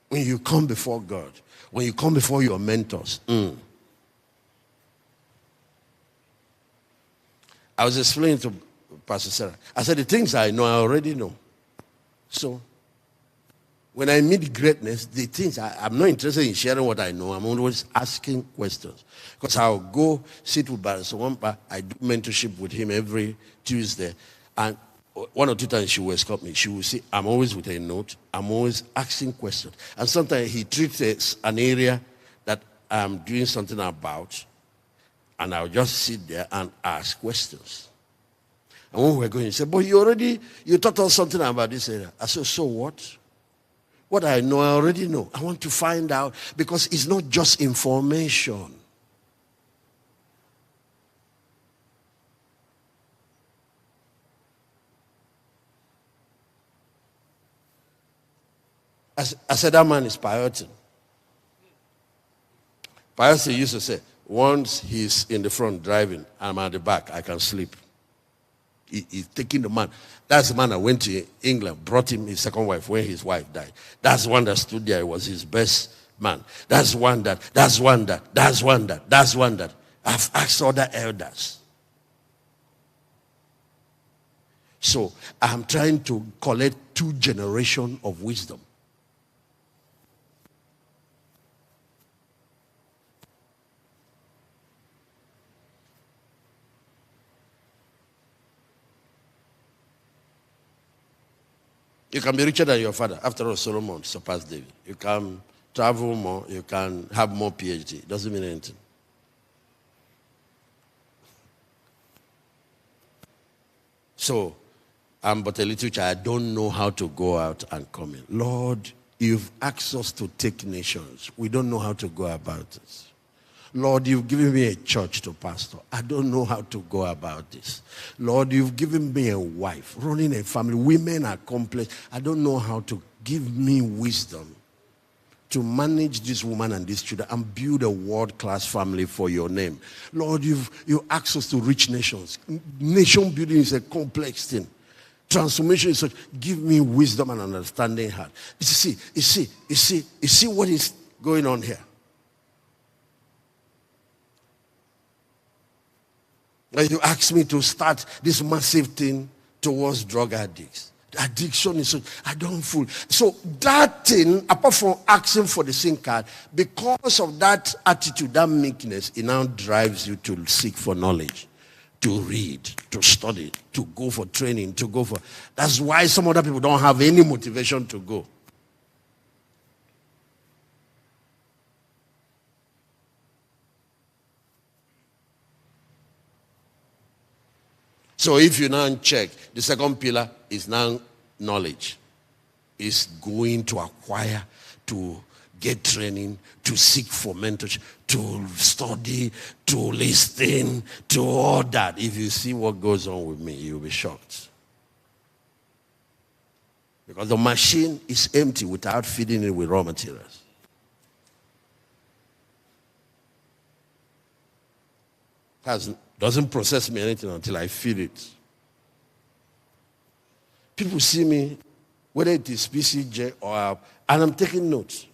when you come before God, when you come before your mentors. I was explaining to Pastor Sarah. I said, the things I know, I already know. So, when I meet greatness, the things, I'm not interested in sharing what I know. I'm always asking questions. Because I'll go sit with Barrister Wampa. I do mentorship with him every Tuesday. And one or two times she will escort me. She will say, I'm always with a note. I'm always asking questions. And sometimes he treats an area that I'm doing something about. And I'll just sit there and ask questions. And when we're going, he said, but you taught us something about this area. I said, so what? What I know, I already know. I want to find out because it's not just information. I said, that man is Piotin. Piotin used to say, once he's in the front driving, I'm at the back, I can sleep. He's taking the man. That's the man that went to England, brought him his second wife when his wife died. That's the one that stood there. It was his best man. That's one that. I've asked other elders. So I'm trying to collect 2 generations of wisdom. You can be richer than your father. After all, Solomon surpassed David. You can travel more. You can have more PhD. It doesn't mean anything. So, I'm but a little child. I don't know how to go out and come in. Lord, you've asked us to take nations. We don't know how to go about it. Lord, you've given me a church to pastor. I don't know how to go about this. Lord, you've given me a wife, running a family. Women are complex. I don't know how to. Give me wisdom to manage this woman and these children and build a world-class family for your name. Lord, you asked us to reach nations. Nation building is a complex thing. Transformation is such. Give me wisdom and understanding heart. You see what is going on here? You asked me to start this massive thing towards drug addicts. Addiction is so, I don't fool. So that thing, apart from asking for the SIM card, because of that attitude, that meekness, it now drives you to seek for knowledge, to read, to study, to go for training, to go for... That's why some other people don't have any motivation to go. So if you now check, the second pillar is now knowledge. Is going to acquire, to get training, to seek for mentorship, to study, to listen, to all that. If you see what goes on with me, you'll be shocked. Because the machine is empty without feeding it with raw materials. Doesn't process me anything until I feel it. People see me, whether it is PCJ or... And I'm taking notes.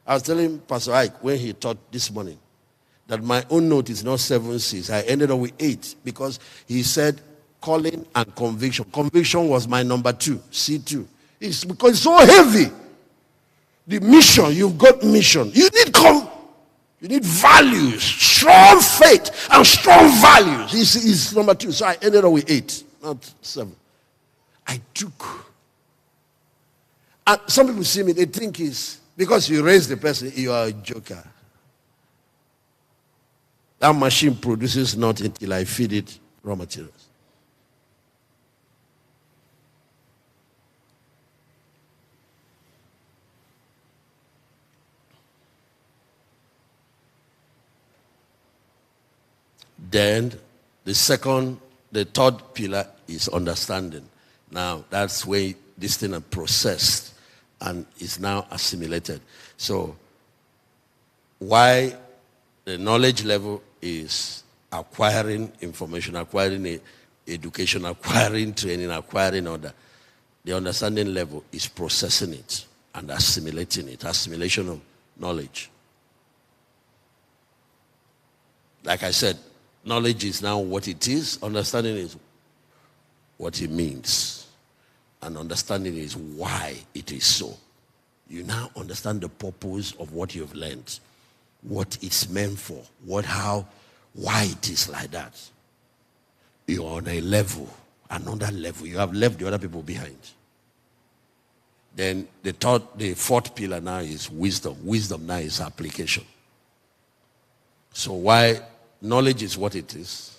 I was telling Pastor Ike when he taught this morning that my own note is not 7 C's. I ended up with 8 because he said calling and conviction. Conviction was my number 2, C2. It's because it's so heavy. The mission, you've got mission. You need values, strong faith, and strong values. It's number 2. So I ended up with 8, not 7. I took. And some people see me, they think it's because you raise the person, you are a joker. That machine produces not until I feed it raw materials. Then the third pillar is understanding. Now that's where this thing is processed and is now assimilated. So why the knowledge level is acquiring information, acquiring education, acquiring training, acquiring order. The understanding level is processing it and assimilating it. Assimilation of knowledge. Like I said, knowledge is now what it is. Understanding is what it means. And understanding is why it is so. You now understand the purpose of what you've learned. What it's meant for. Why it is like that. You're on a level. Another level. You have left the other people behind. Then the fourth pillar now is wisdom. Wisdom now is application. So why knowledge is what it is.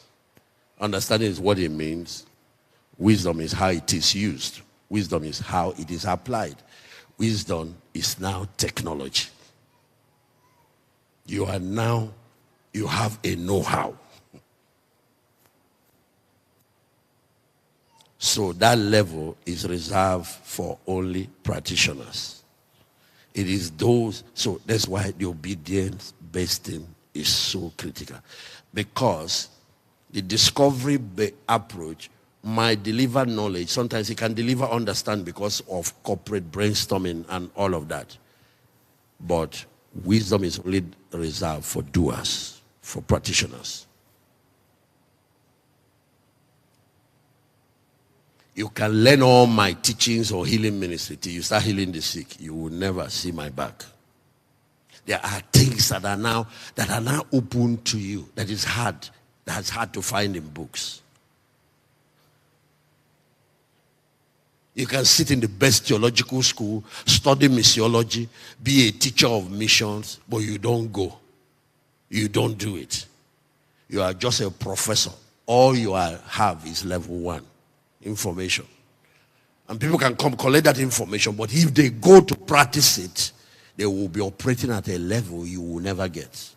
Understanding is what it means. Wisdom is how it is used. Wisdom is how it is applied. Wisdom is now technology. You have a know-how. So that level is reserved for only practitioners. It is those, so that's why the obedience-based thing is so critical. Because the discovery approach might deliver knowledge. Sometimes it can deliver understanding because of corporate brainstorming and all of that. But wisdom is only reserved for doers, for practitioners. You can learn all my teachings or healing ministry till you start healing the sick. You will never see my back. There are things that are now open to you that's hard to find in books. You can sit in the best theological school, study missiology, be a teacher of missions, but you don't go. You don't do it. You are just a professor. All you have is level 1, information. And people can come collect that information, but if they go to practice it, they will be operating at a level you will never get.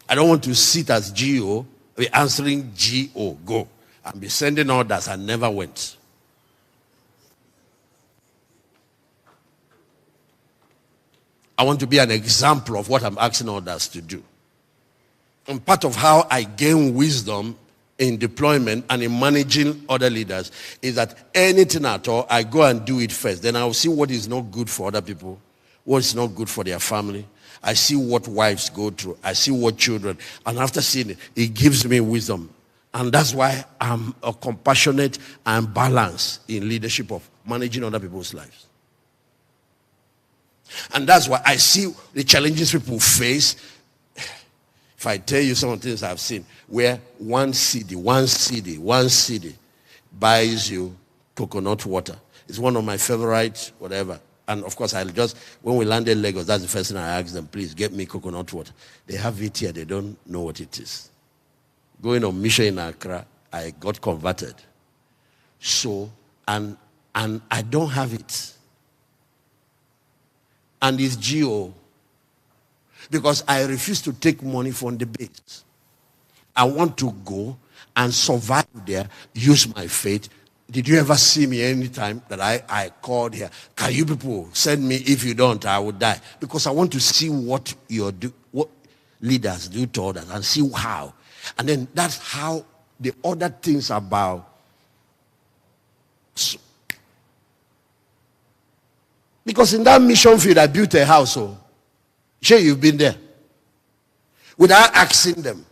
I don't want to sit as GO, be answering GO, go, and be sending orders and never went. I want to be an example of what I'm asking others to do. And part of how I gain wisdom in deployment and in managing other leaders is that anything at all, I go and do it first. Then I'll see what is not good for other people, what is not good for their family. I see what wives go through. I see what children. And after seeing it, it gives me wisdom. And that's why I'm a compassionate and balanced in leadership of managing other people's lives. And that's why I see the challenges people face. If I tell you some of the things I've seen, where one city buys you coconut water. It's one of my favorite, whatever. And of course, when we landed in Lagos, that's the first thing I asked them, please get me coconut water. They have it here, they don't know what it is. Going on mission in Accra, I got converted. So, and I don't have it. And it's GO. Because I refuse to take money from the base. I want to go and survive there, use my faith. Did you ever see me anytime that I called here? Can you people send me? If you don't, I will die. Because I want to see what leaders do to others and see how. And then that's how the other things about. So, because in that mission field, I built a house. So, sure, you've been there. Without asking them.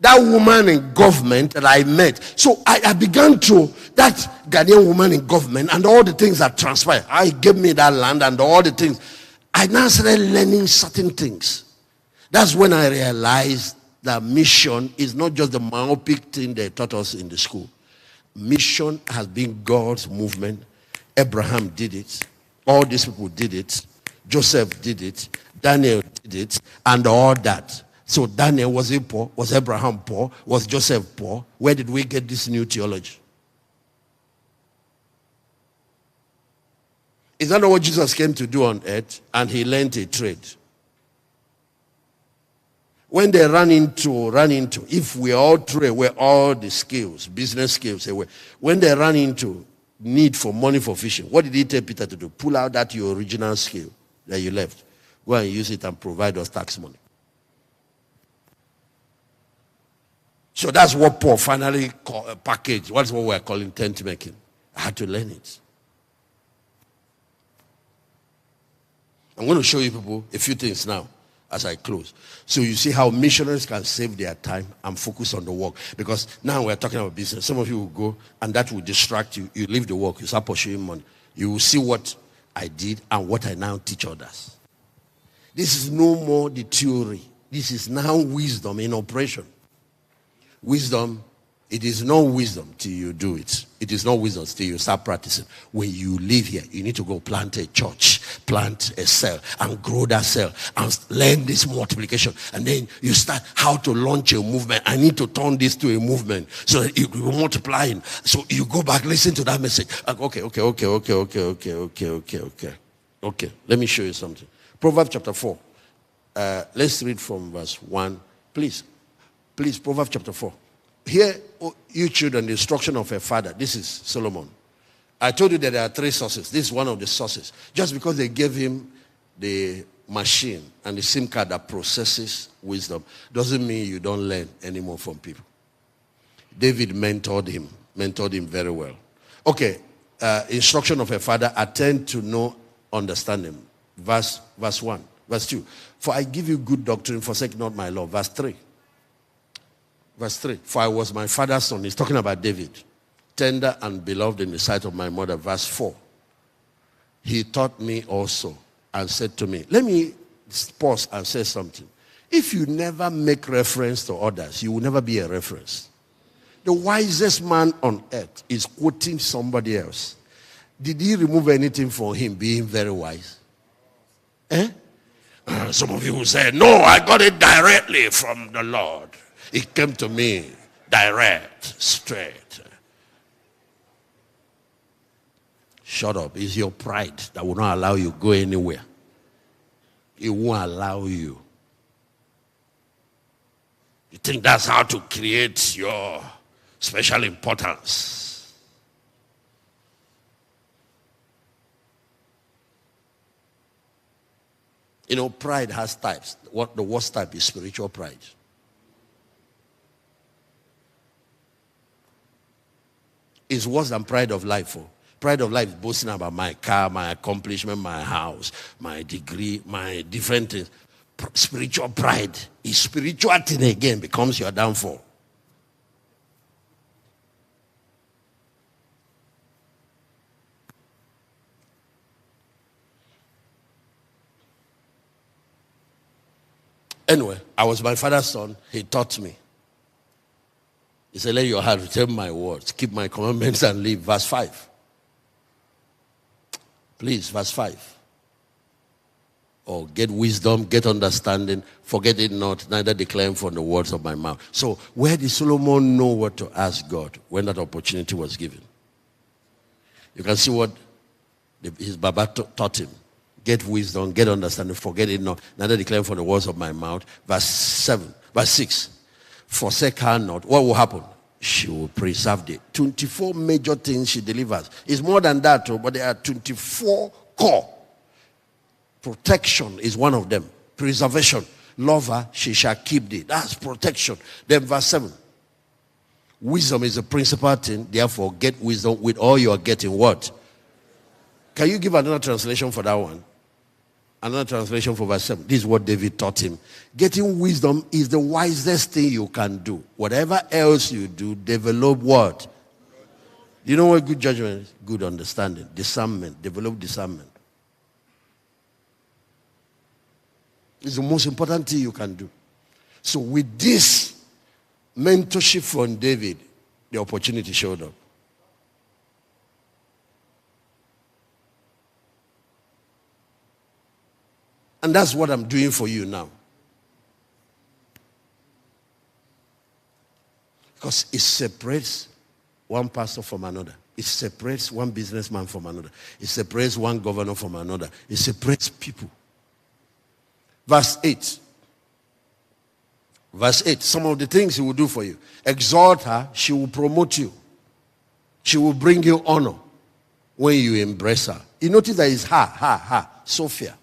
That woman in government that I met. So I began to, that Ghanaian woman in government and all the things that transpired. I gave me that land and all the things. I now started learning certain things. That's when I realized that mission is not just the myopic thing they taught us in the school. Mission has been God's movement. Abraham did it. All these people did it. Joseph did it. Daniel did it. And all that. So Daniel, was he poor? Was Abraham poor? Was Joseph poor? Where did we get this new theology? Is that not what Jesus came to do on earth? And he learned a trade. When they run into, if we all trade, we're all the skills, business skills, when they run into need for money for fishing, what did he tell Peter to do? Pull out that your original skill that you left. Go and use it and provide us tax money. So that's what Paul finally packaged. What's what we're calling tent making. I had to learn it. I'm going to show you people a few things now as I close. So you see how missionaries can save their time and focus on the work. Because now we're talking about business. Some of you will go and that will distract you. You leave the work. You start pursuing money. You will see what I did and what I now teach others. This is no more the theory. This is now wisdom in operation. Wisdom, it is no wisdom till you do it. It is no wisdom till you start practicing. When you live here, you need to go plant a church, plant a cell, and grow that cell, and learn this multiplication. And then you start how to launch a movement. I need to turn this to a movement so that it will multiply. So you go back, listen to that message. Okay. Let me show you something. Proverbs chapter 4. Let's read from verse 1. Please, Proverbs chapter 4. Here, you children, the instruction of a father. This is Solomon. I told you that there are 3 sources. This is one of the sources. Just because they gave him the machine and the SIM card that processes wisdom doesn't mean you don't learn anymore from people. David mentored him very well. Okay, instruction of a father, attend to know understanding. Verse 1. Verse 2. For I give you good doctrine, forsake not my law. Verse 3. Verse 3. For I was my father's son. He's talking about David. Tender and beloved in the sight of my mother. Verse 4. He taught me also and said to me. Let me pause and say something. If you never make reference to others, you will never be a reference. The wisest man on earth is quoting somebody else. Did he remove anything from him being very wise? Some of you will say, no, I got it directly from the Lord. It came to me direct, straight. Shut up. It's your pride that will not allow you to go anywhere. It won't allow you. You think that's how to create your special importance. You know, pride has types. What the worst type is spiritual pride. It's worse than pride of life. Pride of life is boasting about my car, my accomplishment, my house, my degree, my different things. Spiritual pride is spiritual thing again becomes your downfall. Anyway, I was my father's son. He taught me. He said, let your heart retain my words. Keep my commandments and live. Verse 5. Please, verse 5. Oh, get wisdom, get understanding. Forget it not, neither declare from the words of my mouth. So, where did Solomon know what to ask God when that opportunity was given? You can see what his Baba taught him. Get wisdom, get understanding, forget it not, neither declare from the words of my mouth. Verse 7. Verse 6. Forsake her not. What will happen? She will preserve it. 24 major things she delivers. It's more than that, but there are 24 core. Protection is one of them. Preservation. Love her, she shall keep thee. That's protection. Then verse 7. Wisdom is a principal thing. Therefore, get wisdom with all you are getting. What? Can you give another translation for that one? Another translation for verse 7. This is what David taught him. Getting wisdom is the wisest thing you can do. Whatever else you do, develop what? You know what good judgment is? Good understanding. Discernment. Develop discernment. It's the most important thing you can do. So with this mentorship from David, the opportunity showed up. And that's what I'm doing for you now. Because it separates one pastor from another. It separates one businessman from another. It separates one governor from another. It separates people. Verse 8. Verse 8. Some of the things he will do for you. Exalt her, she will promote you. She will bring you honor when you embrace her. You notice that it's her, Sophia.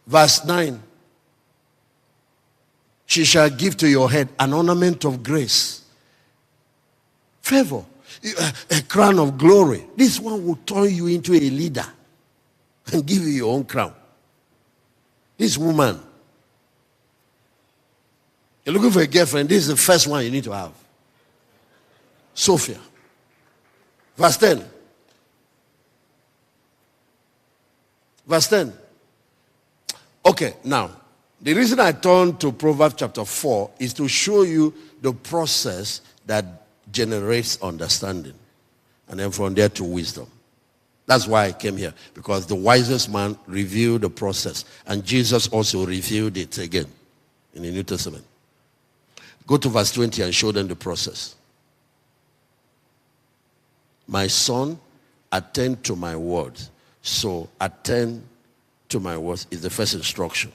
Verse 9. She shall give to your head an ornament of grace, favor, a crown of glory. This one will turn you into a leader and give you your own crown. This woman, you're looking for a girlfriend, this is the first one you need to have. Sophia. Verse 10. Verse 10. Okay, now, the reason I turned to Proverbs chapter 4 is to show you the process that generates understanding. And then from there to wisdom. That's why I came here. Because the wisest man revealed the process. And Jesus also revealed it again in the New Testament. Go to verse 20 and show them the process. My son, attend to my words. So attend to my words is the first instruction.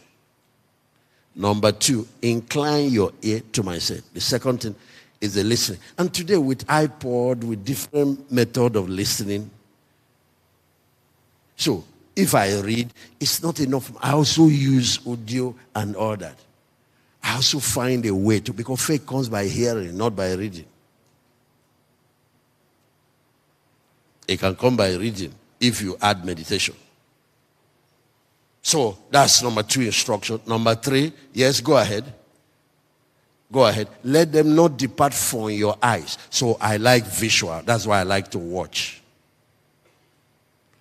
Number 2, incline your ear to my say. The second thing is the listening. And today with iPod, with different method of listening. So if I read, it's not enough. I also use audio and all that. I also find a way to, because faith comes by hearing, not by reading. It can come by reading if you add meditation. So that's number 2 instruction. Number 3, yes, go ahead. Go ahead. Let them not depart from your eyes. So I like visual. That's why I like to watch.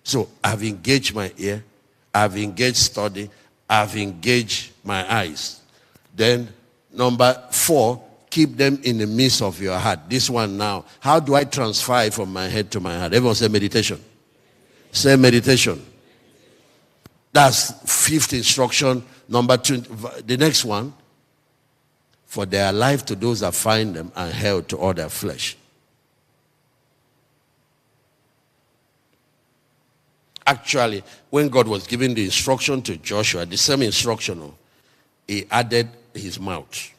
So I've engaged my ear. I've engaged study. I've engaged my eyes. Then number 4, keep them in the midst of your heart. This one now. How do I transfer it from my head to my heart? Everyone say meditation. Say meditation. That's 5th instruction. Number 2, the next one. For they are life to those that find them and hell to all their flesh. Actually, when God was giving the instruction to Joshua, the same instruction, he added his mouth.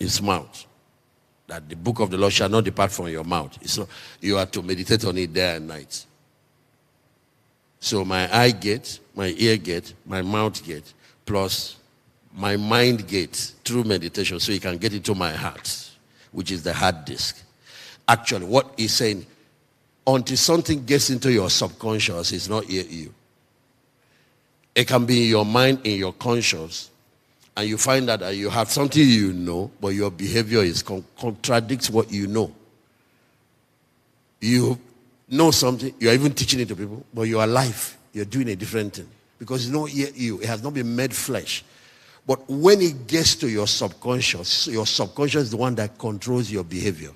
His mouth. That the book of the Lord shall not depart from your mouth. So you are to meditate on it day and night. So my eye gate, my ear gate, my mouth gate, plus my mind gate through meditation, so you can get into my heart, which is the hard disk. Actually, what he's saying, until something gets into your subconscious, it's not yet you. It can be in your mind, in your conscious, and you find that you have something you know, but your behavior is contradicts what you know. You know something, you're even teaching it to people, but your life, you're doing a different thing. Because it's not yet you. It has not been made flesh. But when it gets to your subconscious is the one that controls your behavior.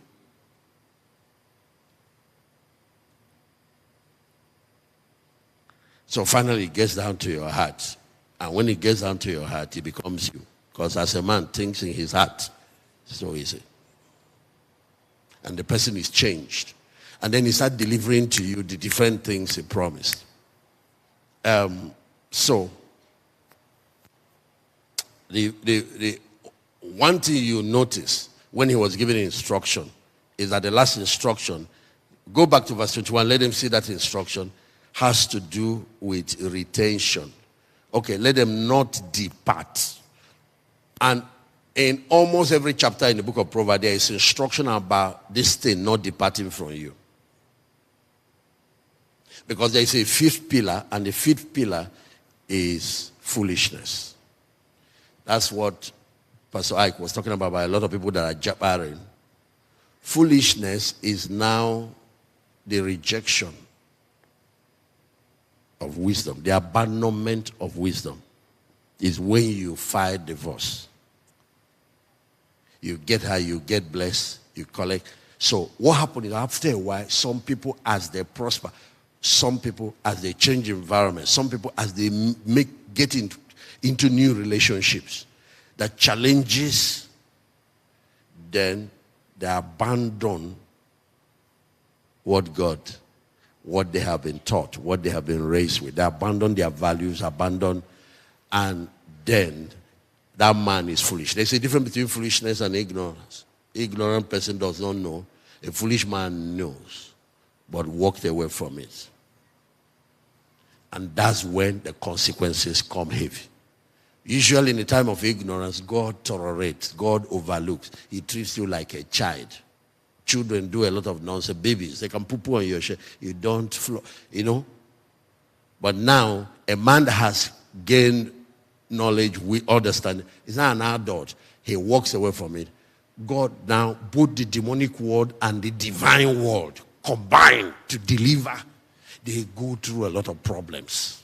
So finally it gets down to your heart. And when it gets down to your heart, it becomes you. Because as a man thinks in his heart, so is it. And the person is changed. And then he starts delivering to you the different things he promised. So, the one thing you notice when he was giving instruction is that the last instruction, go back to verse 21, let them see that instruction has to do with retention. Okay, let them not depart. And in almost every chapter in the book of Proverbs, there is instruction about this thing not departing from you. Because there is a 5th pillar, and the 5th pillar is foolishness. That's what Pastor Ike was talking about by a lot of people that are jabbering. Foolishness is now the rejection of wisdom. The abandonment of wisdom is when you file divorce. You get her, you get blessed, you collect. So what happened is after a while, some people as they prosper, some people as they change environment, some people as they get into new relationships that challenges, then they abandon what they have been taught, what they have been raised with. They abandon their values, and then that man is foolish. There's a difference between foolishness and ignorance. Ignorant person does not know. A foolish man knows, but walked away from it. And that's when the consequences come heavy. Usually in the time of ignorance, God tolerates, God overlooks. He treats you like a child. Children do a lot of nonsense. Babies, they can poo-poo on your shirt. You don't flow, But now, a man that has gained knowledge, we understand, is not an adult. He walks away from it. God now, both the demonic world and the divine world combine to deliver. They go through a lot of problems.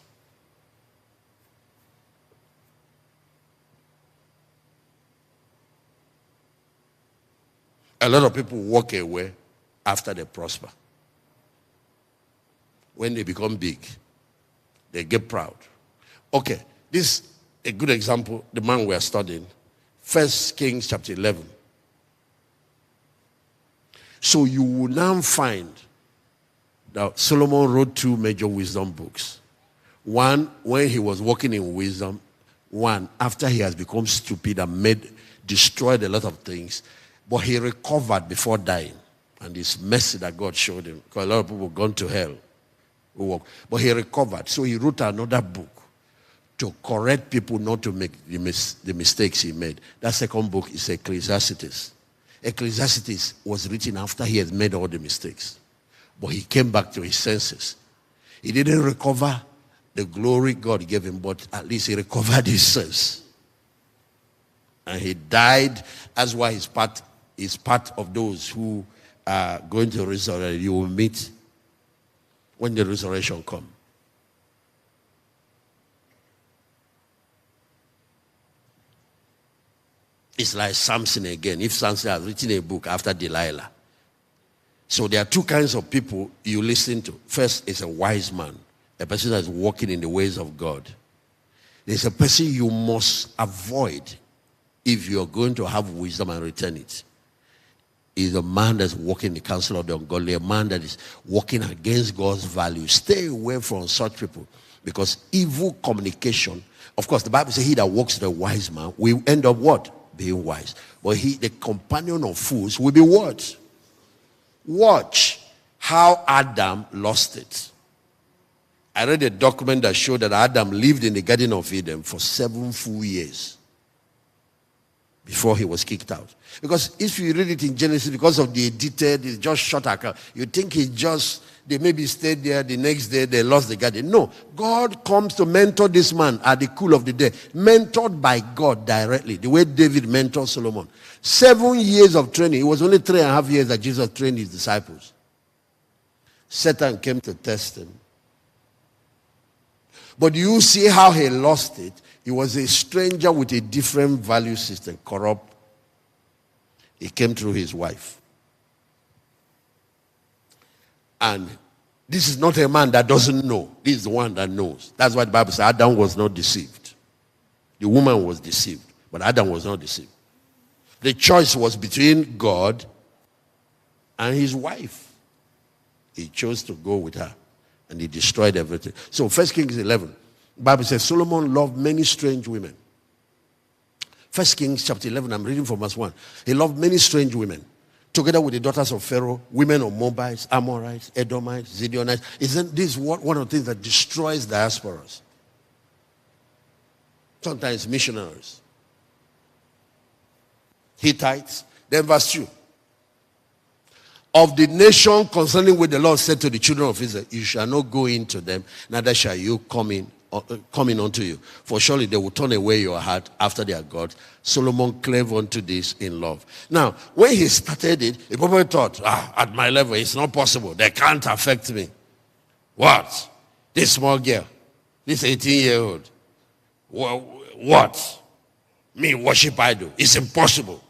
A lot of people walk away after they prosper. When they become big, they get proud. Okay, this is a good example, the man we are studying. 1 Kings chapter 11. So you will now find that Solomon wrote 2 major wisdom books. One, when he was walking in wisdom. One, after he has become stupid and destroyed a lot of things. But he recovered before dying. And it's mercy that God showed him. Because a lot of people have gone to hell. But he recovered. So he wrote another book to correct people not to make the mistakes he made. That second book is Ecclesiastes. Ecclesiastes was written after he had made all the mistakes. But he came back to his senses. He didn't recover the glory God gave him, but at least he recovered his sense. And he died. That's why he's part of those who are going to resurrect. You will meet when the resurrection comes. It's like Samson again. If Samson has written a book after Delilah. So there are 2 kinds of people you listen to. First is a wise man, a person that is walking in the ways of God. There's a person you must avoid if you're going to have wisdom and return it. Is a man that's walking in the counsel of the ungodly, a man that is walking against God's values. Stay away from such people, because evil communication, of course, the Bible says he that walks with a wise man will end up what? Being wise. But the companion of fools will be what? Watch how Adam lost it. I read a document that showed that Adam lived in the Garden of Eden for 7 full years before he was kicked out. Because if you read it in Genesis, because of the edited, it's just short account, you think they maybe stayed there, the next day they lost the garden. No, God comes to mentor this man at the cool of the day, mentored by God directly, the way David mentored Solomon. 7 years of training. It was only 3.5 years that Jesus trained his disciples. Satan came to test him. But you see how he lost it. He was a stranger with a different value system, corrupt. He came through his wife. And this is not a man that doesn't know. This is the one that knows. That's why the Bible says Adam was not deceived. The woman was deceived, but Adam was not deceived. The choice was between God and his wife. He chose to go with her, and he destroyed everything. So 1 Kings 11, the Bible says Solomon loved many strange women. 1 Kings chapter 11, I'm reading from verse 1. He loved many strange women, together with the daughters of Pharaoh, women of Moabites, Amorites, Edomites, Zidonites. Isn't this one of the things that destroys diasporas? Sometimes missionaries. Hittites. Then verse 2. Of the nation concerning which the Lord said to the children of Israel, you shall not go into them, neither shall you come in unto you. For surely they will turn away your heart after their God. Solomon clave unto this in love. Now, when he started it, he probably thought, at my level, it's not possible. They can't affect me. What? This small girl, this 18-year-old. What? Me worship idol. It's impossible.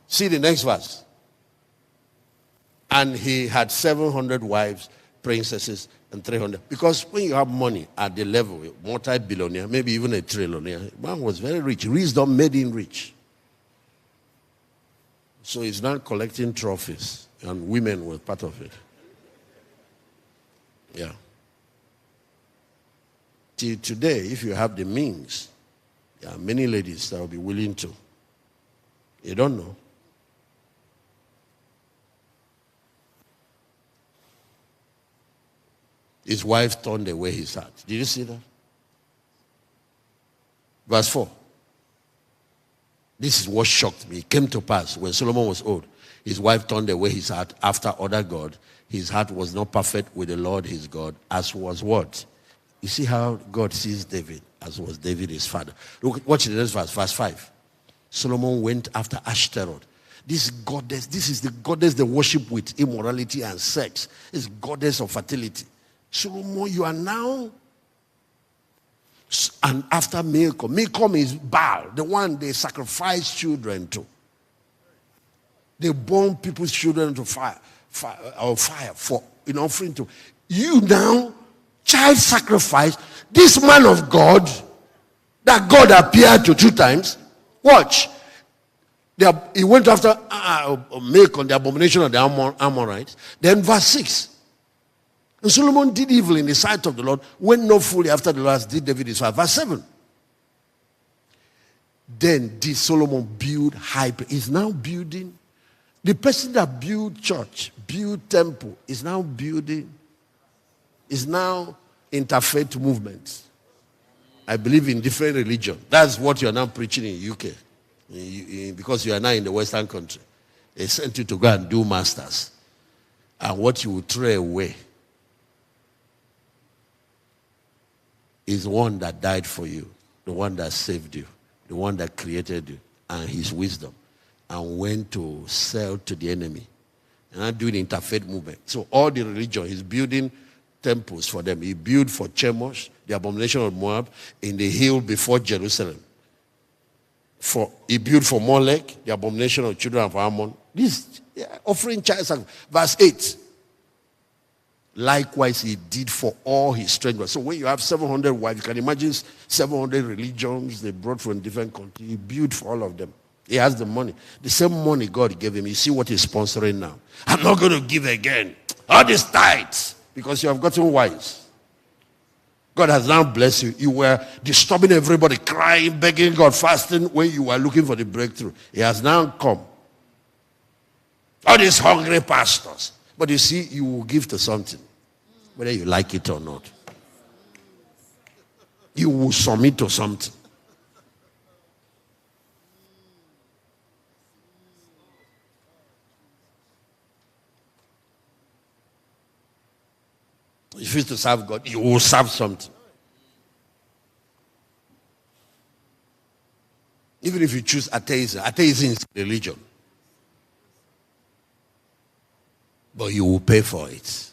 See the next verse. And he had 700 wives, princesses, and 300. Because when you have money at the level, multi-billionaire, maybe even a trillionaire, man was very rich. Wisdom made him rich. So he's not collecting trophies, and women were part of it. Yeah. Till today, if you have the means, there are many ladies that will be willing to. You don't know. His wife turned away his heart. Did you see that? Verse 4. This is what shocked me. It came to pass when Solomon was old, his wife turned away his heart after other gods. His heart was not perfect with the Lord his God, as was what? You see how God sees David, as was David his father. Look, watch the next verse, verse 5. Solomon went after Ashtaroth. This goddess, this is the goddess they worship with immorality and sex. This goddess of fertility. Solomon, you are now, and after Milcom. Milcom is Baal, the one they sacrifice children to. They burn people's children to fire for in offering to. You now, child sacrifice, this man of God, that God appeared to 2 times. Watch. He went after Milcom, the abomination of the Amorites. Then verse 6. And Solomon did evil in the sight of the Lord, went not fully after the Lord as did David his father. Verse 7. Then did Solomon build high place. He's now building. The person that built church, built temple, is now building, is now interfaith movement. I believe in different religion. That's what you are now preaching in UK. Because you are now in the Western country. They sent you to go and do masters. And what you will throw away is the one that died for you, the one that saved you, the one that created you, and his wisdom, and went to sell to the enemy. And I'm doing interfaith movement. So all the religion, he's building temples for them. He built for Chemosh, the abomination of Moab, in the hill before Jerusalem. He built for Molech, the abomination of children of Ammon. This offering child sacrifice. Verse 8. Likewise, he did for all his strangers. So when you have 700 wives, you can imagine 700 religions they brought from different countries. He built for all of them. He has the money. The same money God gave him. You see what he's sponsoring now. I'm not going to give again. All these tithes. Because you have gotten wise. God has now blessed you. You were disturbing everybody, crying, begging God, fasting when you were looking for the breakthrough. He has now come. All these hungry pastors. But you see, you will give to something. Whether you like it or not. You will submit to something. If you to serve God, you will serve something. Even if you choose atheism, atheism is religion. But you will pay for it.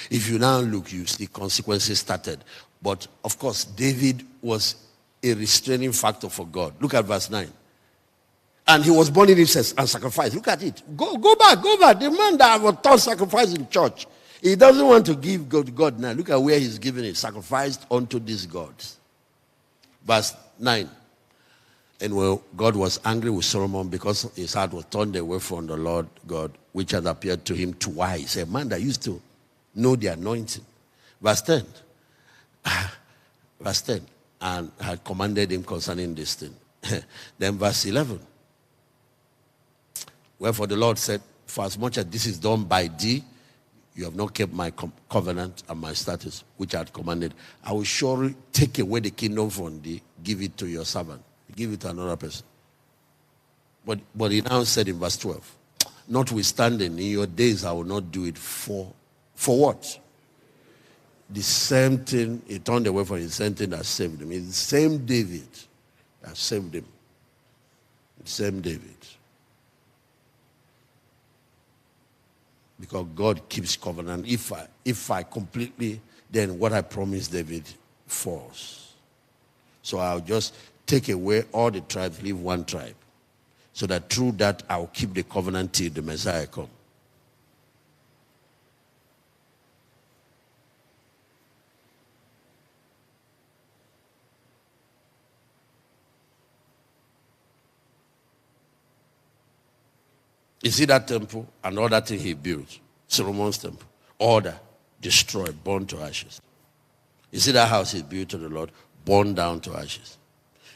If you now look, you see consequences started. But of course, David was a restraining factor for God. Look at verse 9. And he was born in incest and sacrificed. Look at it. Go back. The man that was taught sacrifice in church. He doesn't want to give God now. Look at where he's giving it. Sacrificed unto these gods. Verse 9. And well, God was angry with Solomon because his heart was turned away from the Lord God, which had appeared to him twice. A man that used to know the anointing. Verse 10. Verse 10. And had commanded him concerning this thing. Then verse 11. Wherefore the Lord said, for as much as this is done by thee, you have not kept my covenant and my statutes, which I had commanded. I will surely take away the kingdom from thee, give it to your servant. Give it to another person. But he now said in verse 12, notwithstanding, in your days I will not do it for what? The same thing, he turned away from the same thing that saved him. It's the same David that saved him. The same David. Because God keeps covenant. If I completely, then what I promised David falls. So I'll just take away all the tribes, leave one tribe. So that through that I'll keep the covenant till the Messiah comes. You see that temple and all that thing he built, Solomon's temple, order, destroy, burn to ashes. You see that house he built to the Lord, burned down to ashes.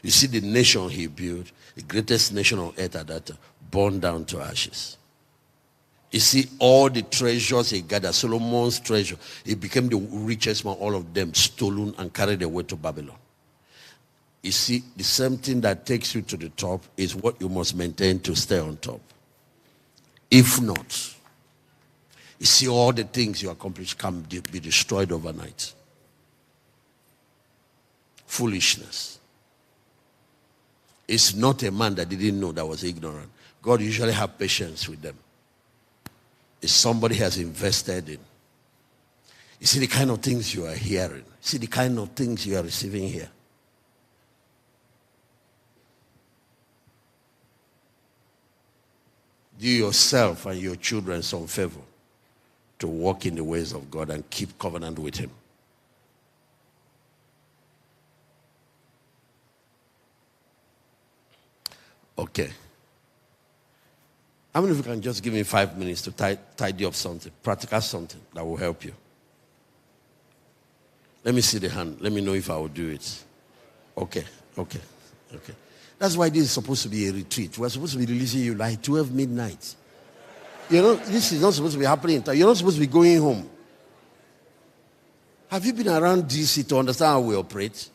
You see the nation he built, the greatest nation on earth at that time, burned down to ashes. You see, all the treasures he gathered, Solomon's treasure, he became the richest man, all of them stolen and carried away to Babylon. You see, the same thing that takes you to the top is what you must maintain to stay on top. If not, you see, all the things you accomplish can be destroyed overnight. Foolishness. It's not a man that didn't know that was ignorant. God usually has patience with them. It's somebody has invested in. You see the kind of things you are hearing. See the kind of things you are receiving here. Do yourself and your children some favor to walk in the ways of God and keep covenant with him. Okay. How many of you can just give me 5 minutes to tidy up something, practical something that will help you? Let me see the hand. Let me know if I will do it. Okay. That's why this is supposed to be a retreat. We're supposed to be releasing you like 12 midnight. You know, this is not supposed to be happening. You're not supposed to be going home. Have you been around DC to understand how we operate?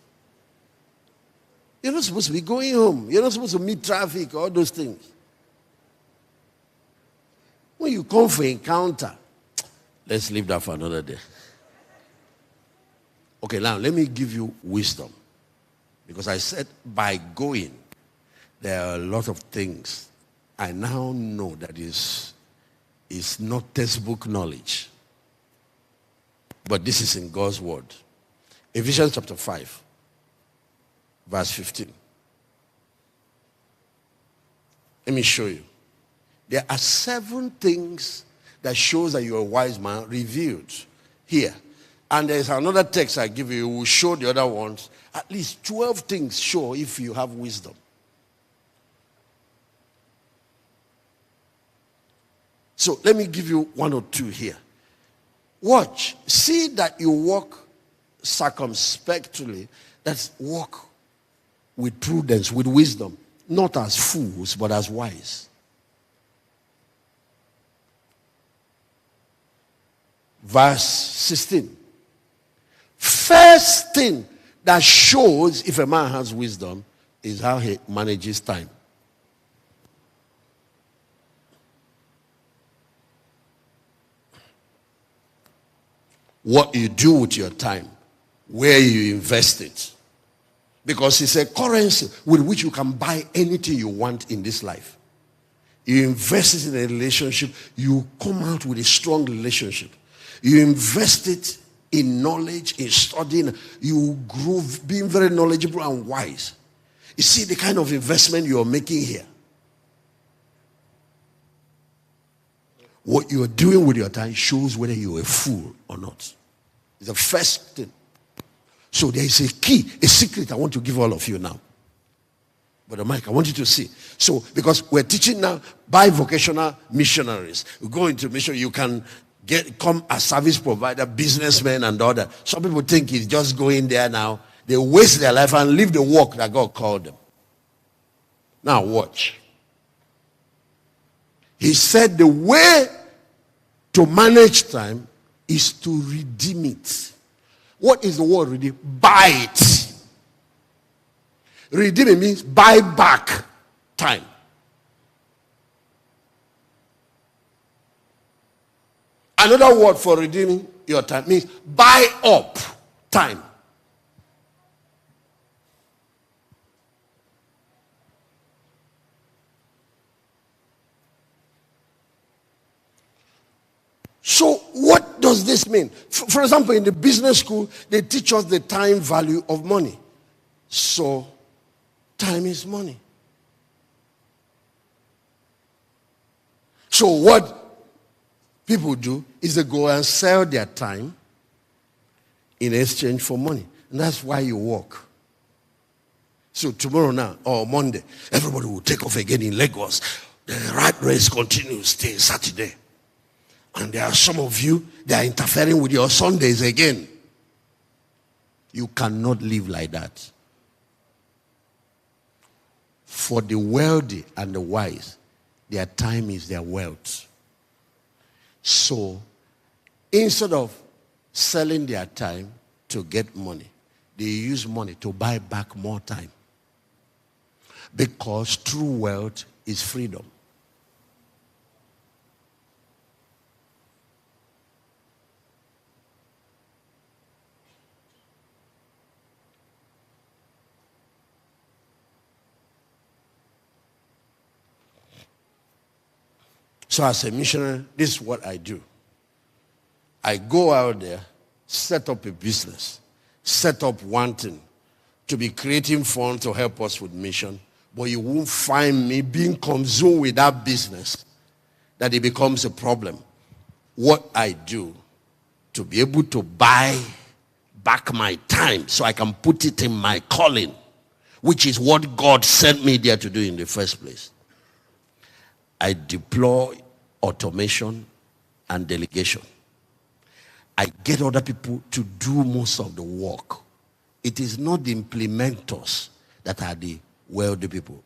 You're not supposed to be going home. You're not supposed to meet traffic, all those things. When you come for encounter, let's leave that for another day. Okay, now let me give you wisdom. Because I said by going, there are a lot of things I now know that is not textbook knowledge. But this is in God's word. Ephesians chapter 5, verse 15. Let me show you. There are 7 things that shows that you're a wise man revealed here. And there's another text I give you, will show the other ones. At least 12 things show if you have wisdom. So let me give you 1 or 2 here. Watch. See that you walk circumspectly. That's walk with prudence, with wisdom. Not as fools, but as wise. Verse 16. First thing that shows if a man has wisdom is how he manages time. What you do with your time, where you invest it. Because it's a currency with which you can buy anything you want in this life. You invest it in a relationship, you come out with a strong relationship. You invest it in knowledge, in studying, you grow being very knowledgeable and wise. You see the kind of investment you are making here. What you are doing with your time shows whether you are a fool or not. It's the first thing. So there is a key, a secret I want to give all of you now. Brother Mike, I want you to see. So, because we're teaching now bivocational missionaries. We go into mission, you can come as service provider, businessman and all that. Some people think it's just going there now. They waste their life and leave the work that God called them. Now watch. He said the way to manage time is to redeem it. What is the word redeem? Buy it. Redeem it means buy back time. Another word for redeeming your time means buy up time. So what does this mean? For example, in the business school, they teach us the time value of money. So time is money. So what people do is they go and sell their time in exchange for money. And that's why you work. So tomorrow now, or Monday, everybody will take off again in Lagos. The rat race continues till Saturday. And there are some of you that are interfering with your Sundays again. You cannot live like that. For the wealthy and the wise, their time is their wealth. So instead of selling their time to get money, they use money to buy back more time. Because true wealth is freedom. So as a missionary, this is what I do. I go out there, set up a business, set up one thing, to be creating funds to help us with mission. But you won't find me being consumed with that business that it becomes a problem. What I do to be able to buy back my time so I can put it in my calling, which is what God sent me there to do in the first place. I deploy automation and delegation. I get other people to do most of the work. It is not the implementers that are the wealthy people.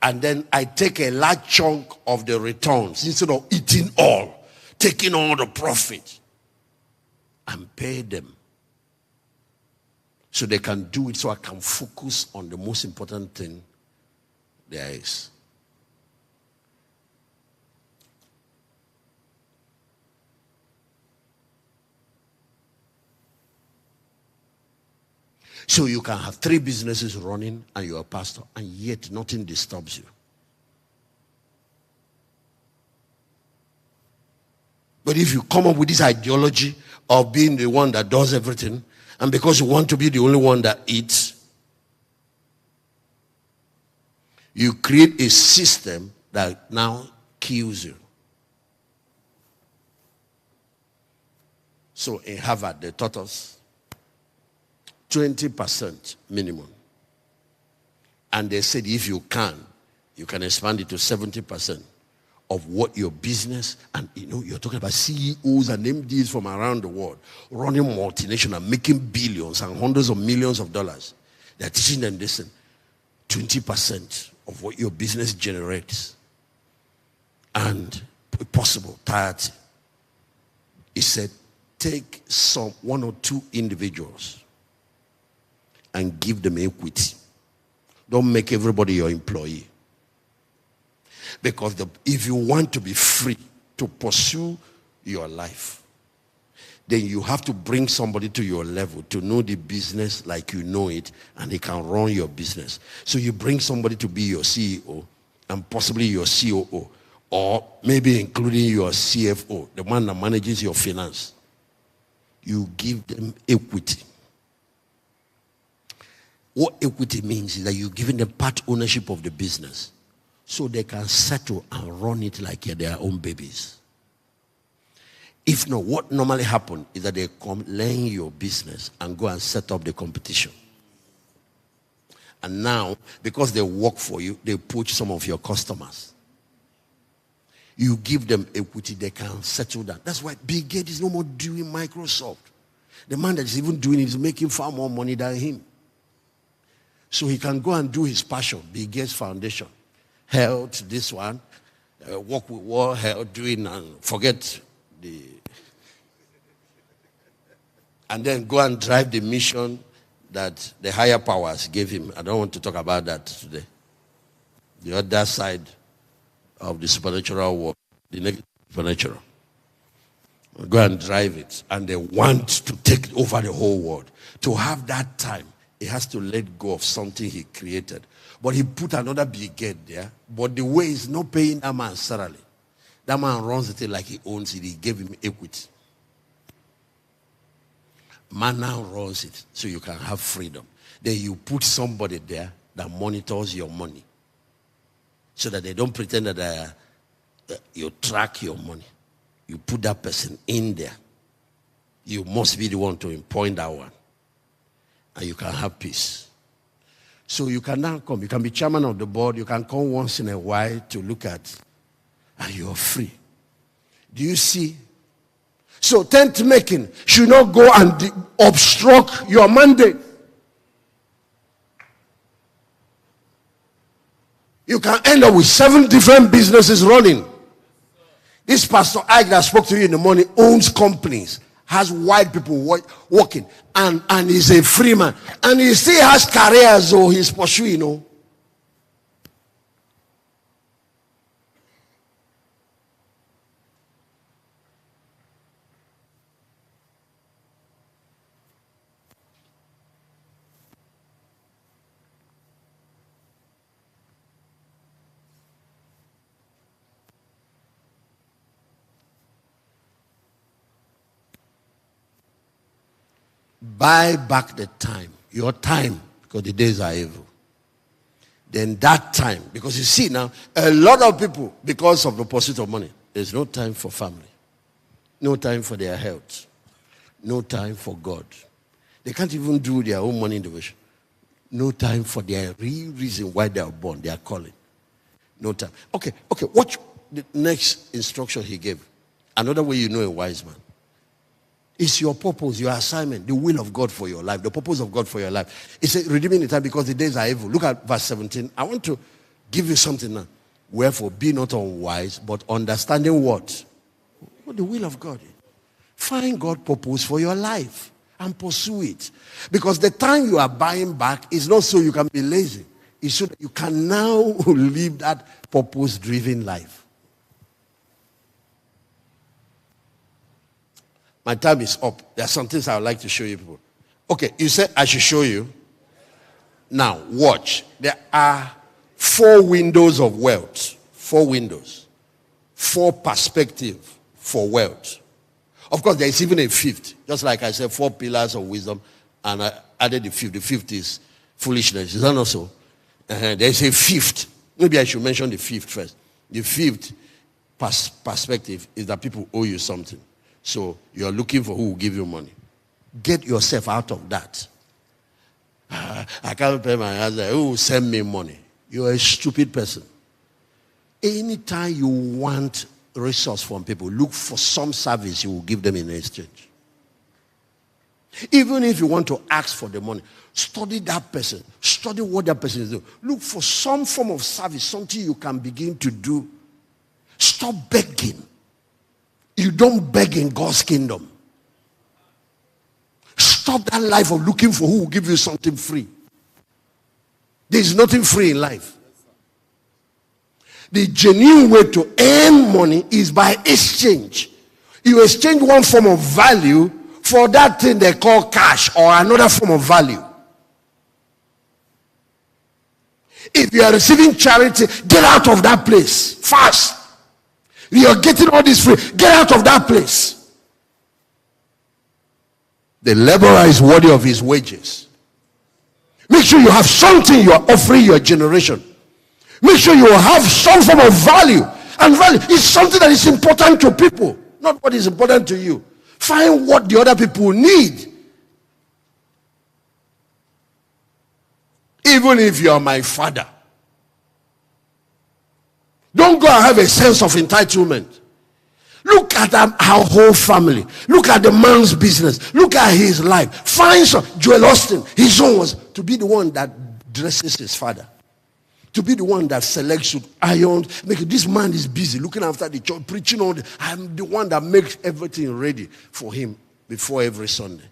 And then I take a large chunk of the returns instead of eating all, taking all the profit, and pay them so they can do it, so I can focus on the most important thing there is. So you can have 3 businesses running and you're a pastor, and yet nothing disturbs you. But if you come up with this ideology of being the one that does everything, and because you want to be the only one that eats, you create a system that now kills you. So in Harvard, they taught us 20% minimum. And they said if you can expand it to 70% of what your business, and you're talking about CEOs and MDs from around the world running multinational, making billions and hundreds of millions of dollars. They're teaching them this: 20% of what your business generates, and if possible 30. He said, take one or two individuals and give them equity. Don't make everybody your employee. Because if you want to be free to pursue your life, then you have to bring somebody to your level to know the business like you know it, and he can run your business. So you bring somebody to be your CEO and possibly your COO, or maybe including your CFO, the one that manages your finance. You give them equity. What equity means is that you're giving them part ownership of the business so they can settle and run it like their own babies. If not, what normally happens is that they come learn your business and go and set up the competition. And now, because they work for you, they poach some of your customers. You give them equity, they can settle that. That's why Bill Gates is no more doing Microsoft. The man that is even doing it is making far more money than him. So he can go and do his passion, Bill Gates Foundation. Health, this one, work with World Health, doing and forget the... And then go and drive the mission that the higher powers gave him. I don't want to talk about that today. The other side of the supernatural world, the negative supernatural. Go and drive it. And they want to take over the whole world. To have that time, he has to let go of something he created. But he put another Bill Gates there. But the way he's not paying that man salary. That man runs the thing like he owns it. He gave him equity. Man now runs it so you can have freedom. Then you put somebody there that monitors your money. So that they don't pretend that you track your money. You put that person in there. You must be the one to appoint that one. And you can have peace. So you can now come. You can be chairman of the board. You can come once in a while to look at. And you're free. Do you see? So tent making should not go and obstruct your mandate. You can end up with 7 different businesses running. This Pastor Ike that spoke to you in the morning owns companies, has white people working, and he's a free man. And he still has careers, so he's pursuing, Buy back the time, your time, because the days are evil. Then that time, because you see now, a lot of people, because of the pursuit of money, there's no time for family, no time for their health, no time for God. They can't even do their own money devotion. No time for their real reason why they are born, their calling. No time. Okay, watch the next instruction he gave. Another way you know a wise man. It's your purpose, your assignment, the will of God for your life, the purpose of God for your life. It's redeeming the time because the days are evil. Look at verse 17. I want to give you something now. Wherefore, be not unwise, but understanding what? What the will of God is. Find God's purpose for your life and pursue it. Because the time you are buying back is not so you can be lazy. It's so that you can now live that purpose-driven life. My time is up. There are some things I would like to show you people. Okay, you said I should show you. Now, watch. There are 4 windows of wealth. 4 windows. 4 perspectives for wealth. Of course, there is even a 5th. Just like I said, 4 pillars of wisdom. And I added the 5th. The 5th is foolishness. Is that not so? There is a 5th. Maybe I should mention the 5th first. The 5th perspective is that people owe you something. So you're looking for who will give you money. Get yourself out of that. I can't pay my husband. Who will send me money? You're a stupid person. Anytime you want resource from people, look for some service you will give them in exchange. Even if you want to ask for the money, study that person. Study what that person is doing. Look for some form of service, something you can begin to do. Stop begging. You don't beg in God's kingdom. Stop that life of looking for who will give you something free. There is nothing free in life. The genuine way to earn money is by exchange. You exchange one form of value for that thing they call cash or another form of value. If you are receiving charity, get out of that place fast. You're getting all this free. Get out of that place. The laborer is worthy of his wages. Make sure you have something you are offering your generation. Make sure you have some form of value. And value is something that is important to people, not what is important to you. Find what the other people need. Even if you are my father, don't go and have a sense of entitlement. Look at our whole family. Look at the man's business. Look at his life. Find some. Joel Austin, his own was to be the one that dresses his father. To be the one that selects, irons. This man is busy looking after the church, preaching on. I'm the one that makes everything ready for him before every Sunday.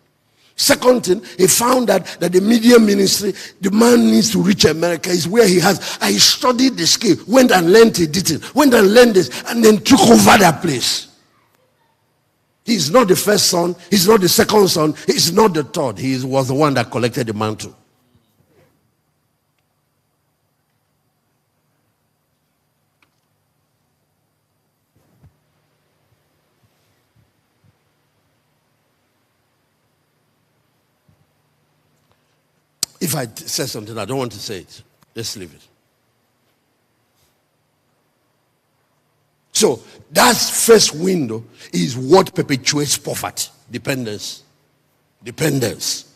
Second thing, he found that the media ministry, the man needs to reach America, is where he has. I studied the skill, went and learned editing, went and learned this, and then took over that place. He's not the first son, he's not the second son, he's not the third. He was the one that collected the mantle. If I say something, I don't want to say it. Let's leave it. So, that first window is what perpetuates poverty. Dependence. Dependence.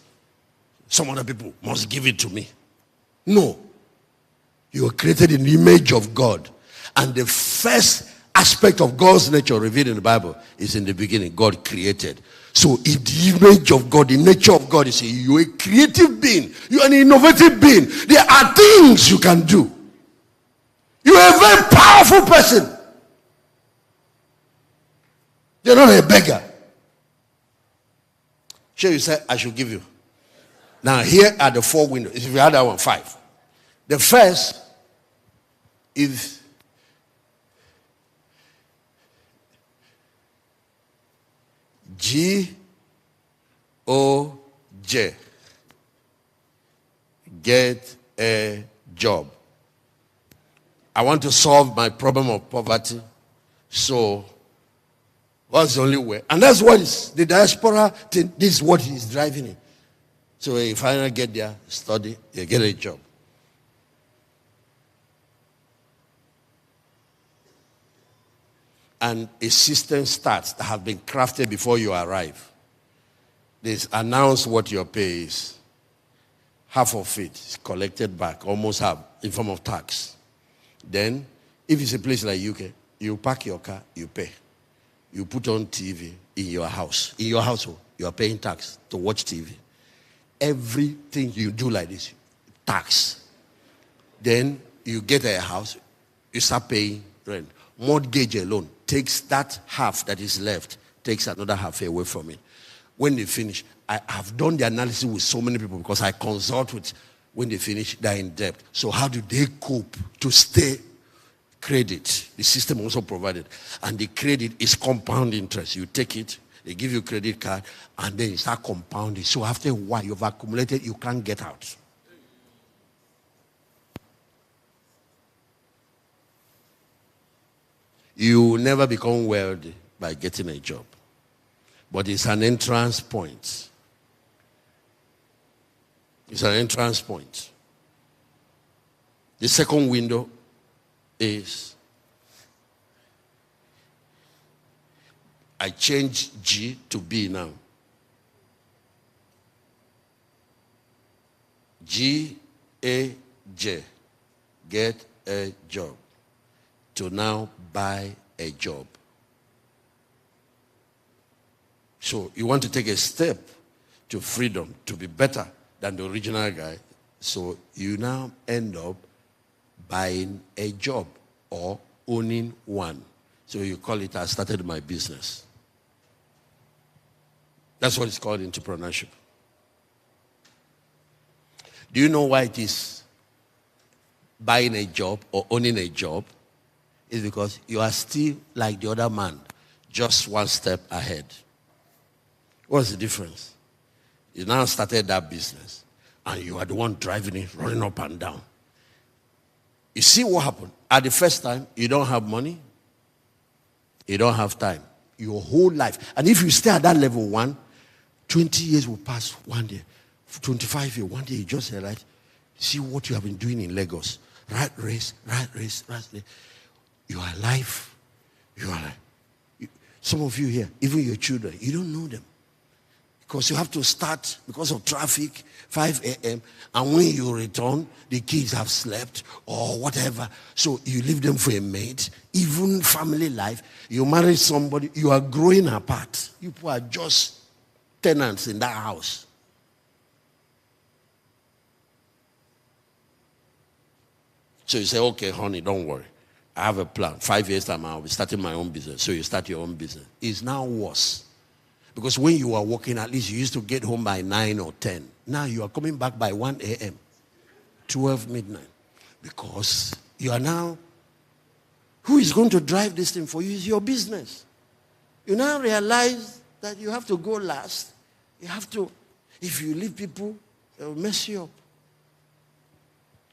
Some other people must give it to me. No. You are created in the image of God. And the first aspect of God's nature revealed in the Bible is in the beginning. God created. So in the image of God, the nature of God is you're a creative being. You're an innovative being. There are things you can do. You are a very powerful person. You're not a beggar. Sure, you said I should give you. Now, here are the 4 windows. If you had that one, 5. The first is G-O-J. Get a job. I want to solve my problem of poverty. So, what's the only way? And that's what is the diaspora thing. This is what is driving it. So when you finally get there, study, you get a job. And a system starts that have been crafted before you arrive. They announce what your pay is. Half of it is collected back, almost half, in form of tax. Then, if it's a place like UK, you park your car, you pay. You put on TV in your house. In your household, you are paying tax to watch TV. Everything you do like this, tax. Then you get a house, you start paying rent. Mortgage alone takes that half that is left, takes another half away from it. When they finish, I have done the analysis with so many people because I consult with, when they finish, they're in debt. So how do they cope to stay? Credit. The system also provided. And the credit is compound interest. You take it, they give you a credit card, and then you start compounding. So after a while, you've accumulated, you can't get out. You will never become wealthy by getting a job. But it's an entrance point. It's an entrance point. The second window is I change G to B now. G-A-J. Get a job. To now buy a job. So you want to take a step to freedom, to be better than the original guy. So you now end up buying a job or owning one. So you call it, I started my business. That's what it's called, entrepreneurship. Do you know why it is buying a job or owning a job? It's because you are still like the other man, just one step ahead. What's the difference? You now started that business, and you are the one driving it, running up and down. You see what happened? At the first time, you don't have money. You don't have time. Your whole life. And if you stay at that level 1, 20 years will pass one day. 25 years, one day you just realize, see what you have been doing in Lagos. Rat race. You are alive. You are alive. Some of you here, even your children, you don't know them. Because you have to start, because of traffic, 5 a.m. And when you return, the kids have slept or whatever. So you leave them for a mate. Even family life, you marry somebody, you are growing apart. You people are just tenants in that house. So you say, okay, honey, don't worry. I have a plan. 5 years time, I'll be starting my own business. So you start your own business. It's now worse. Because when you are working, at least you used to get home by 9 or 10. Now you are coming back by 1 a.m., 12 midnight. Because you are now, who is going to drive this thing for you is your business. You now realize that you have to go last. You have to, if you leave people, it will mess you up.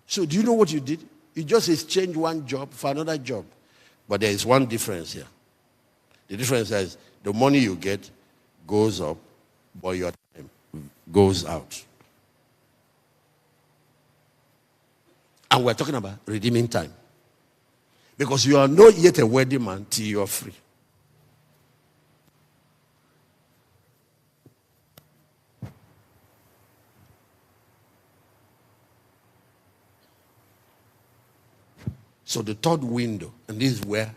So do you know what you did? You just exchanged one job for another job. But there is one difference here. The difference is the money you get goes up, but your time goes out. And we're talking about redeeming time. Because you are not yet a wedding man till you are free. So the third window, and this is where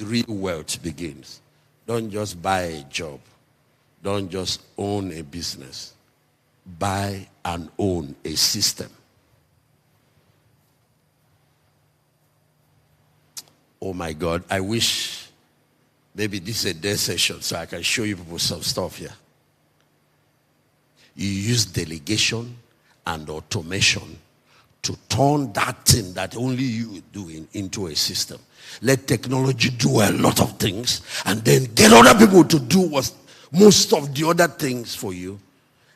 real wealth begins. Don't just buy a job. Don't just own a business. Buy and own a system. Oh my God, I wish maybe this is a day session so I can show you people some stuff here. You use delegation and automation to turn that thing that only you are doing into a system. Let technology do a lot of things and then get other people to do most of the other things for you.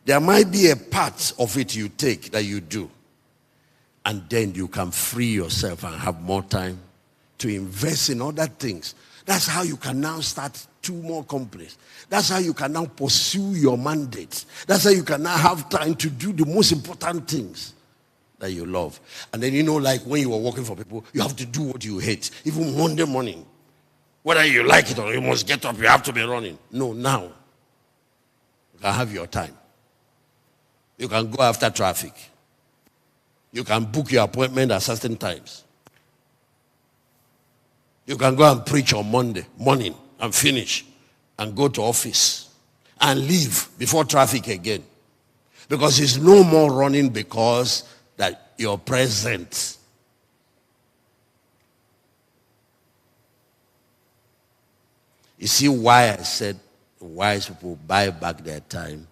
There might be a part of it you take that you do. And then you can free yourself and have more time to invest in other things. That's how you can now start 2 more companies. That's how you can now pursue your mandate. That's how you can now have time to do the most important things that you love. And then, like when you were working for people, you have to do what you hate. Even Monday morning. Whether you like it or you must get up, you have to be running. No, now. You can have your time. You can go after traffic. You can book your appointment at certain times. You can go and preach on Monday morning and finish and go to office and leave before traffic again. Because it's no more running because that you're present. You see why I said wise people buy back their time.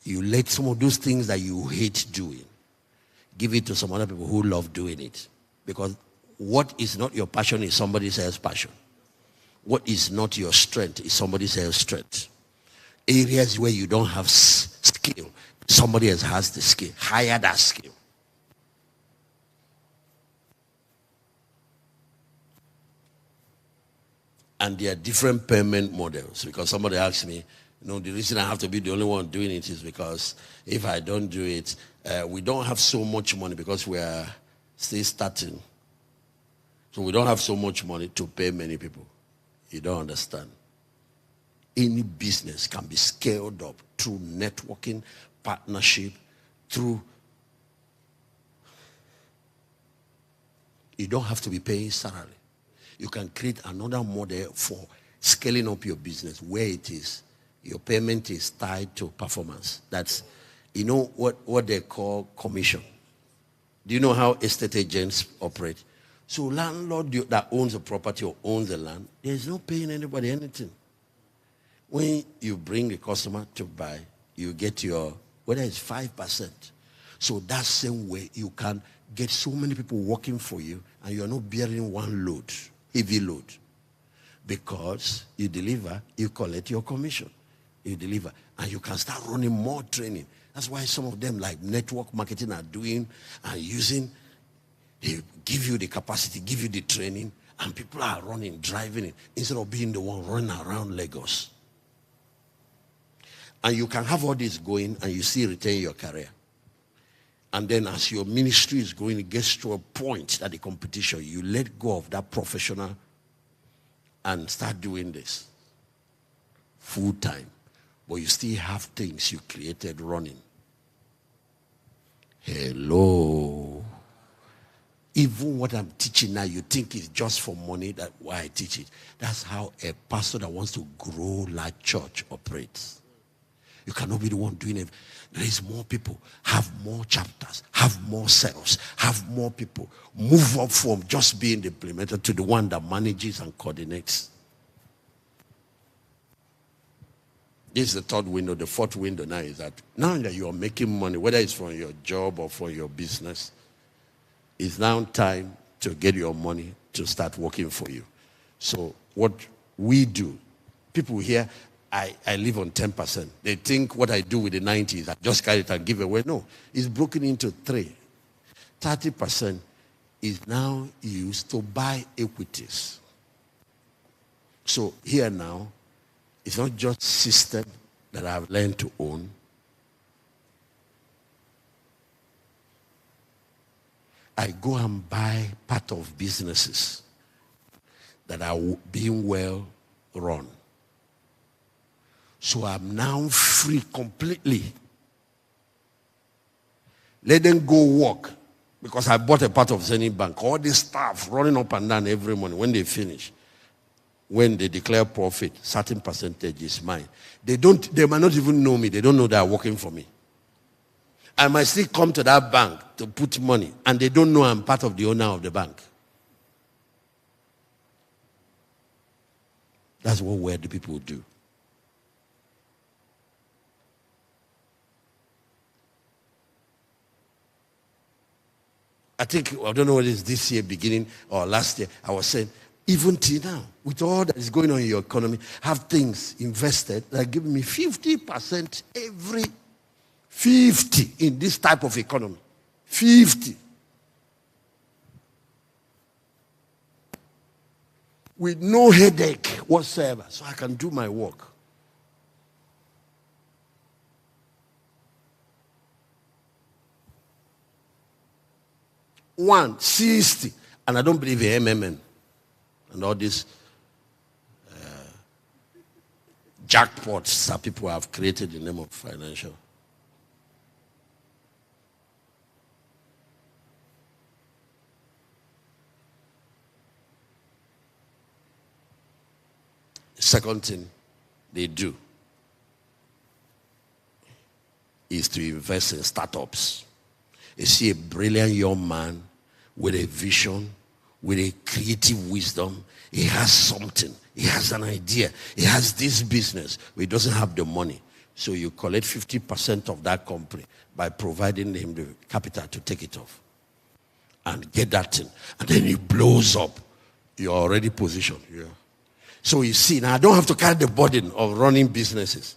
You let some of those things that you hate doing, give it to some other people who love doing it. Because what is not your passion is somebody else's passion. What is not your strength is somebody else's strength. Areas where you don't have skill, somebody else has the skill. Hire that skill. And there are different payment models. Because somebody asked me, the reason I have to be the only one doing it is because if I don't do it, we don't have so much money because we are still starting. So we don't have so much money to pay many people. You don't understand. Any business can be scaled up through networking, partnership, through... You don't have to be paying salary. You can create another model for scaling up your business where it is. Your payment is tied to performance. That's, what they call commission. Do you know how estate agents operate? So landlord that owns a property or owns the land, there's no paying anybody anything. When you bring a customer to buy, you get your, whether it's 5%. So that same way you can get so many people working for you and you're not bearing one load, heavy load. Because you deliver, you collect your commission. You deliver. And you can start running more training. That's why some of them like network marketing are doing and using. They give you the capacity, give you the training, and people are running, driving it, instead of being the one running around Lagos. And you can have all this going and you still retain your career. And then as your ministry is going, it gets to a point that the competition, you let go of that professional and start doing this full time. But you still have things you created running. Hello. Even what I'm teaching now, you think is just for money, that's why I teach it. That's how a pastor that wants to grow like church operates. You cannot be the one doing it. Raise more people, have more chapters, have more cells, have more people. Move up from just being the implementer to the one that manages and coordinates. This is the third window. The fourth window now is that now that you are making money, whether it's from your job or for your business, it's now time to get your money to start working for you. So what we do, people here, I live on 10%. They think what I do with the 90s, I just carry it and give away. No, it's broken into 3. 30% is now used to buy equities. So here now, it's not just system that I've learned to own. I go and buy part of businesses that are being well run. So I'm now free completely. Let them go work. Because I bought a part of Zenith Bank. All the staff running up and down every morning when they finish. When they declare profit, certain percentage is mine. They might not even know me. They don't know they are working for me. I might still come to that bank to put money, and they don't know I'm part of the owner of the bank. That's what worldly people do. I think, I don't know whether it's this year beginning or last year, I was saying, even till now, with all that is going on in your economy, have things invested that give me 50% every 50 in this type of economy. 50. With no headache whatsoever, so I can do my work. One 60, and I don't believe in MMM and all these jackpots that people have created in the name of financial. Second thing they do is to invest in startups. You see a brilliant young man with a vision, with a creative wisdom. He has something. He has an idea. He has this business, but he doesn't have the money. So you collect 50% of that company by providing him the capital to take it off and get that thing. And then it blows up. You're already positioned. Yeah. So you see, now I don't have to carry the burden of running businesses.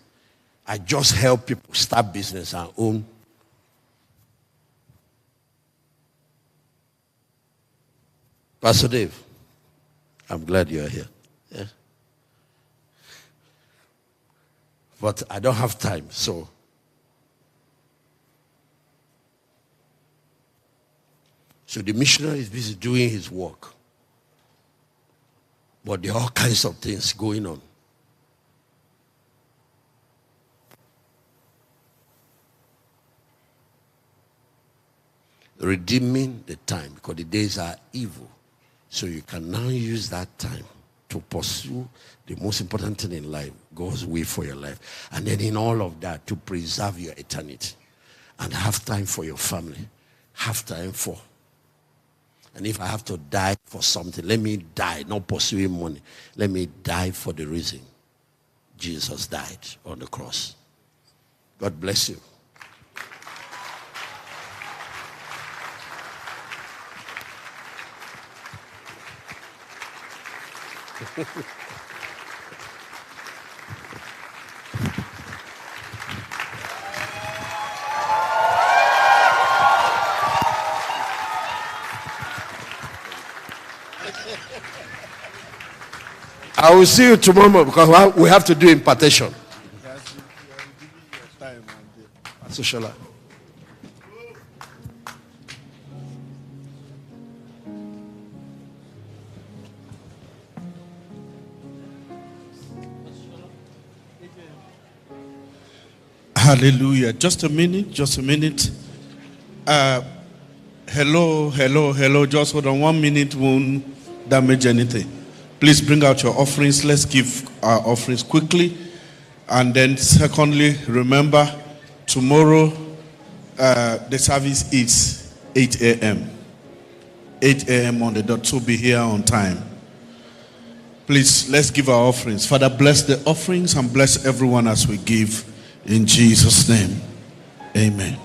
I just help people start business and own. Pastor Dave, I'm glad you're here. Yeah. But I don't have time, so. So the missionary is busy doing his work. But there are all kinds of things going on. Redeeming the time, because the days are evil. So you can now use that time to pursue the most important thing in life, God's will for your life. And then in all of that, to preserve your eternity. And have time for your family. Have time for. And if I have to die for something, let me die, not pursuing money. Let me die for the reason Jesus died on the cross. God bless you. I will see you tomorrow because we have to do impartation. Pastor Shola. Hallelujah. Just a minute. Hello. Just hold on 1 minute. Won't damage anything. Please bring out your offerings. Let's give our offerings quickly. And then secondly, remember, tomorrow the service is 8 a.m. 8 a.m. on the dot, so be here on time. Please, let's give our offerings. Father, bless the offerings and bless everyone as we give. In Jesus' name, amen.